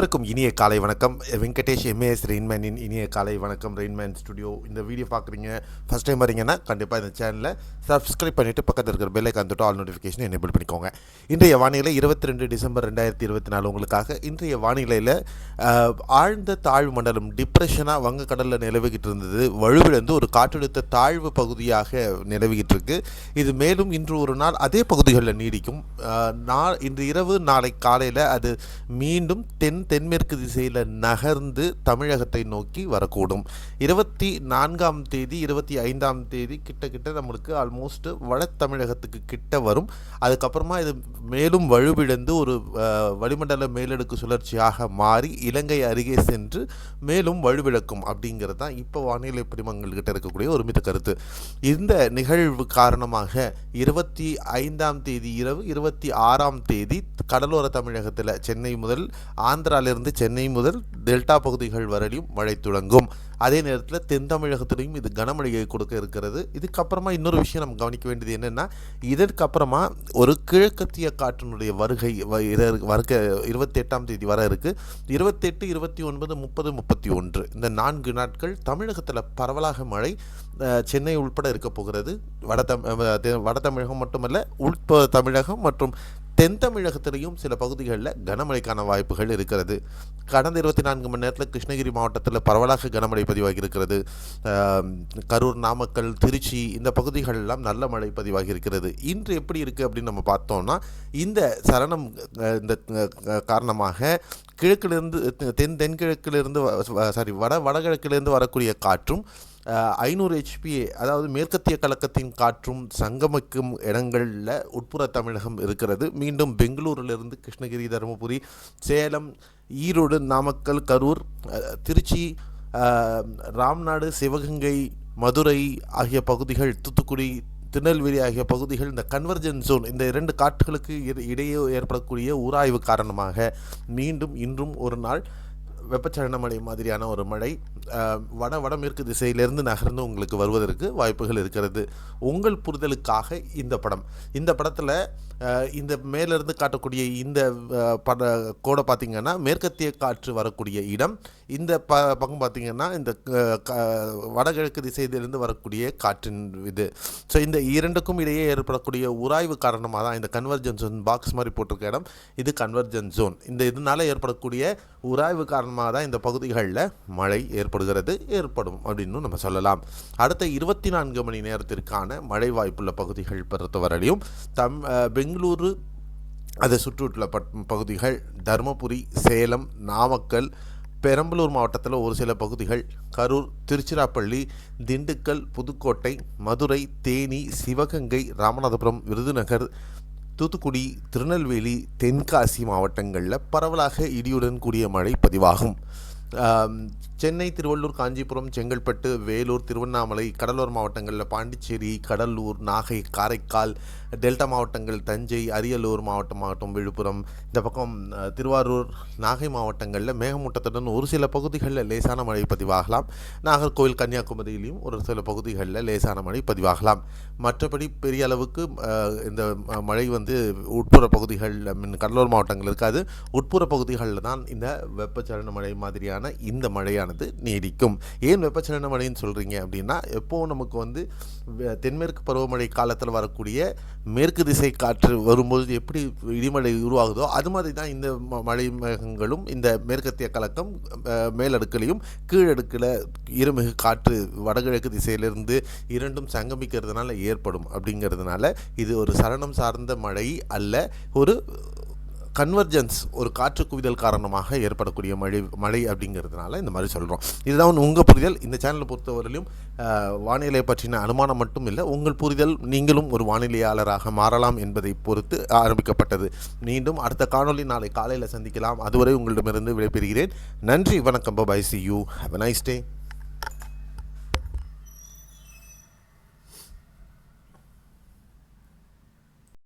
அனைவருக்கும் இனிய காலை வணக்கம். வெங்கடேஷ் எம்ஏஎஸ் ரெயின்மேனின் இனிய காலை வணக்கம். Rainman studio. இந்த வீடியோ பார்க்குறீங்க ஃபஸ்ட் டைம் வரீங்கன்னா கண்டிப்பாக இந்த சேனலை சப்ஸ்கிரைப் பண்ணிவிட்டு பக்கத்தில் இருக்கிற பெல் ஐக்கான் தொட்டு ஆல் நோட்டிஃபிகேஷன் எனேபிள் பண்ணிக்கோங்க. இன்றைய வானிலை 22 டிசம்பர் 2024 உங்களுக்காக. இன்றைய வானிலையில் ஆழ்ந்த தாழ்வு மண்டலம் டிப்ரெஷனாக வங்கக்கடலில் நிலவிக்கிட்டு இருந்தது வலுவிழந்து ஒரு காற்றழுத்த தாழ்வு பகுதியாக நிலவிக்கிட்டு இருக்கு. இது மேலும் இன்று ஒரு நாள் அதே பகுதிகளில் நீடிக்கும். இன்று இரவு நாளை காலையில் அது மீண்டும் தென்மேற்கு திசையில் நகர்ந்து தமிழகத்தை நோக்கி வரக்கூடும். 24ஆம் தேதி 25ஆம் தேதி கிட்ட நம்மளுக்கு ஆல்மோஸ்ட் வட தமிழகத்துக்கு கிட்ட வரும். அதுக்கப்புறமா இது மேலும் வலுவிழந்து ஒரு வளிமண்டல மேலடுக்கு சுழற்சியாக மாறி இலங்கை அருகே சென்று மேலும் வலுவிழக்கும் அப்படிங்கிறது தான் இப்போ வானிலை பிரிமங்கள்கிட்ட இருக்கக்கூடிய ஒரு மித கருத்து. இந்த நிகழ்வு காரணமாக 25ஆம் தேதி இரவு 26ஆம் தேதி கடலோர தமிழகத்தில் சென்னை முதல் ஆந்திராவிலிருந்து சென்னை முதல் டெல்டா பகுதிகள் வரையிலும் மழை தொடங்கும். அதே நேரத்தில் தென் தமிழகத்திலையும் இது கனமழையை கொடுக்க இருக்கிறது. இதுக்கப்புறமா இன்னொரு விஷயம் நம்ம கவனிக்க வேண்டியது என்னென்னா, இதற்கப்புறமா ஒரு கிழக்கத்திய காற்றினுடைய வருகை 28ஆம் தேதி வர இருக்குது. 28, 29, 30, 31 இந்த 4 நாட்கள் தமிழகத்தில் பரவலாக மழை சென்னை உள்பட இருக்க போகிறது. வட தமிழகம் மட்டுமல்ல, உள்ப தமிழகம் மற்றும் தென் தமிழகத்திலையும் சில பகுதிகளில் கனமழைக்கான வாய்ப்புகள் இருக்கிறது. கடந்த 24 மணி நேரத்தில் கிருஷ்ணகிரி மாவட்டத்தில் பரவலாக கனமழை பதிவாகி இருக்கிறது. கரூர், நாமக்கல், திருச்சி இந்த பகுதிகளெல்லாம் நல்ல மழை பதிவாகி இருக்கிறது. இன்று எப்படி இருக்குது அப்படின்னு நம்ம பார்த்தோம்னா, இந்த சலனம் இந்த காரணமாக கிழக்கிலிருந்து தென்கிழக்கிலிருந்து வடகிழக்கிலிருந்து வரக்கூடிய காற்றும் 500 HPA அதாவது மேற்கத்திய கலக்கத்தின் காற்றும் சங்கமிக்கும் இடங்களில் உட்புற தமிழகம் இருக்கிறது. மீண்டும் பெங்களூரிலிருந்து கிருஷ்ணகிரி, தருமபுரி, சேலம், ஈரோடு, நாமக்கல், கரூர், திருச்சி, ராம்நாடு, சிவகங்கை, மதுரை ஆகிய பகுதிகள், தூத்துக்குடி, திருநெல்வேலி ஆகிய பகுதிகள் இந்த கன்வர்ஜென்ஸ் ஜோன், இந்த 2 காற்றுகளுக்கு இடையே ஏற்படக்கூடிய உராய்வு காரணமாக மீண்டும் இன்றும் ஒரு நாள் வெப்பச்சலன மழை மாதிரியான ஒரு மழை வடமேற்கு திசையிலிருந்து நகர்ந்து உங்களுக்கு வருவதற்கு வாய்ப்புகள் இருக்கிறது. உங்கள் புரிதலுக்காக இந்த படத்தில் இந்த மேலிருந்து காட்டக்கூடிய இந்த கோடை பார்த்திங்கன்னா மேற்கத்திய காற்று வரக்கூடிய இடம். இந்த பக்கம் பார்த்திங்கன்னா இந்த வடகிழக்கு திசையிலிருந்து வரக்கூடிய காற்றின் இது. ஸோ இந்த இரண்டுக்கும் இடையே ஏற்படக்கூடிய உராய்வு காரணமாக தான் இந்த கன்வர்ஜென்ஸ் ஜோன் பாக்ஸ் மாதிரி போட்டிருக்க இடம். இது கன்வர்ஜென்ஸ் ஜோன். இதனால் ஏற்படக்கூடிய உராய்வு காரணமாக தான் இந்த பகுதிகளில் மழை ஏற்படும் அப்படின்னு நம்ம சொல்லலாம். அடுத்த 24 மணி நேரத்திற்கான மழை வாய்ப்புள்ள பகுதிகள் பொறுத்தவரையிலும் பெங்களூரு அதை சுற்றுவட்டுள்ள பகுதிகள், தருமபுரி, சேலம், நாமக்கல், பெரம்பலூர் மாவட்டத்தில் ஒரு சில பகுதிகள், கரூர், திருச்சிராப்பள்ளி, திண்டுக்கல், புதுக்கோட்டை, மதுரை, தேனி, சிவகங்கை, ராமநாதபுரம், விருதுநகர், தூத்துக்குடி, திருநெல்வேலி, தென்காசி மாவட்டங்களில் பரவலாக இடியுடன் கூடிய மழை பதிவாகும். சென்னை, திருவள்ளூர், காஞ்சிபுரம், செங்கல்பட்டு, வேலூர், திருவண்ணாமலை, கடலோர மாவட்டங்களில் பாண்டிச்சேரி, கடலூர், நாகை, காரைக்கால், டெல்டா மாவட்டங்கள், தஞ்சை, அரியலூர் மாவட்டம், விழுப்புரம், இந்த பக்கம் திருவாரூர், நாகை மாவட்டங்களில் மேகமூட்டத்துடன் ஒரு சில பகுதிகளில் லேசான மழை பதிவாகலாம். நாகர்கோவில், கன்னியாகுமரியிலையும் ஒரு சில பகுதிகளில் லேசான மழை பதிவாகலாம். மற்றபடி பெரிய அளவுக்கு இந்த மழை உட்புற பகுதிகளில் கடலோர மாவட்டங்கள் இருக்காது. உட்புற பகுதிகளில் தான் இந்த வெப்பச்சலன மழை மாதிரியான இந்த மழையானது நீடிக்கும். ஏன் வெப்பச்சலன மழைன்னு சொல்கிறீங்க அப்படின்னா, எப்போவும் நமக்கு தென்மேற்கு பருவமழை காலத்தில் வரக்கூடிய மேற்கு திசை காற்று வரும்போது எப்படி இடிமழை உருவாகுதோ அது மாதிரி தான் இந்த மழை மேகங்களும் இந்த மேற்கத்திய கலக்கம் மேலடுக்கிலையும் கீழடுக்கில் இருமிகு காற்று வடகிழக்கு திசையிலிருந்து இரண்டும் சங்கமிக்கிறதுனால ஏற்படும். அப்படிங்கிறதுனால இது ஒரு சலனம் சார்ந்த மழை அல்ல, ஒரு கன்வர்ஜென்ஸ், ஒரு காற்று குவிதல் காரணமாக ஏற்படக்கூடிய மழை அப்படிங்கிறதுனால இந்த மாதிரி சொல்கிறோம். இதுதான் உங்கள் புரிதல். இந்த சேனலை பொறுத்தவரையிலும் வானிலை பற்றின அனுமானம் மட்டும் இல்லை, உங்கள் புரிதல், நீங்களும் ஒரு வானிலையாளராக மாறலாம் என்பதை பொறுத்து ஆரம்பிக்கப்பட்டது. மீண்டும் அடுத்த காணொளி நாளை காலையில் சந்திக்கலாம். அதுவரை உங்களிடமிருந்து விடைபெறுகிறேன். நன்றி, வணக்கம். By. See you. Have a nice day.